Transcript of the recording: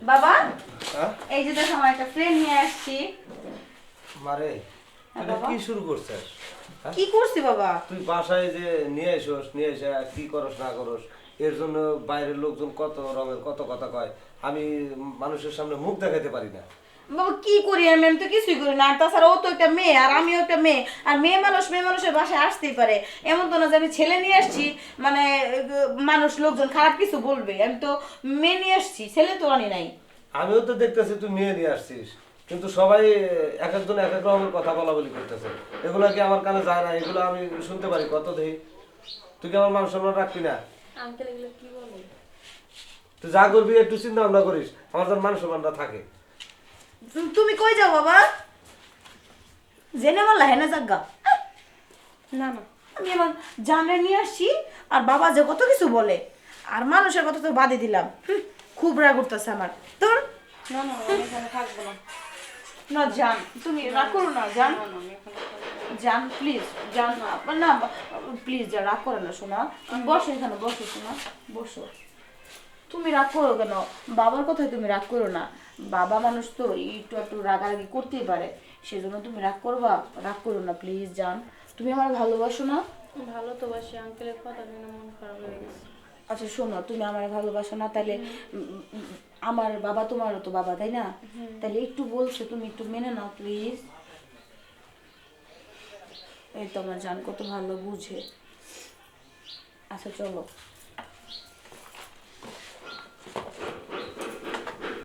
বাবা হ্যাঁ এই যে দেখো আমার একটা ফ্রেন্ড নিয়ে আসছি। মারে তুই এটা বাবা? কি শুরু করছিস? হ্যাঁ? কি করছি বাবা? তুই বাসায় যে নিয়ে আসোস নিয়ে এসে কি করস না করস এর জন্য বাইরের লোকজন কত রঙের কত কথা কয়। আমি মানুষের সামনে মুখ দেখাতে পারি না। বাবা কি করি আমি তো কিছুই করি না। আর তাছাড়া ও তো একটা মেয়ে আর আমিও একটা মেয়ে। আর মেয়ে মানুষের বাসায় আসতেই পারে। এমন তো না যে আমি ছেলে নিয়ে আসছি মানে মানুষ লোকজন খারাপ কিছু বলবে। আমি তো মেয়ে নিয়ে আসছি, ছেলে তো আনি নাই। আমিও তো দেখতেছি তুই মেয়ে নিয়ে আসছিস, কিন্তু সবাই এক একজন এক এক রকমের কথা বলা বলি করতেছে। এগুলো কি আমার কানে যায় না? এগুলো আমি শুনতে পারি কত দেখি। তুই কি আমার মান সম্মান রাখবি না? আঙ্কেল এগুলো কি বলে? তুই যা করবি একটু চিন্তা ভাবনা করিস, আমার যেন মান সম্মানটা থাকে। তুমি কই যাও বাবা? জেনে বললা হেনা জাগা। না না আমি আমার জানরে নিয়ে আসছি আর বাবা যে কত কিছু বলে আর মানুষের কথা তো বাদই দিলাম। খুব রাগ উঠতেছে আমার। তোর না না আমি এখানে থাকবো না। না জান, তুমি রাগ করো না জান। না না আমি এখানে থাকবো না। জান প্লিজ, জান না প্লিজ যা রাগ করে না শোনা। বসো এখানে, বসো শোনা, বসো। তুমি রাগ করো কেন? বাবার কথায় তুমি রাগ করো না। বাবা মানুষ তো একটু একটু রাগারাগি করতেই পারে, সেজন্য তুমি রাগ করবা? রাগ করো না প্লিজ জান। তুমি আমার ভালোবাসো না? ভালো তো বাসি, আঙ্কেলের কথা শুনে মন খারাপ হয়ে গেছে। আচ্ছা শোনো, তুমি আমার ভালোবাসো না তাহলে আমার বাবা তোমারও তো বাবা তাই না? তাহলে একটু বলছো, তুমি একটু মেনে নাও প্লিজ। এই তো আমার জান কত ভালো বুঝে। আচ্ছা চলো।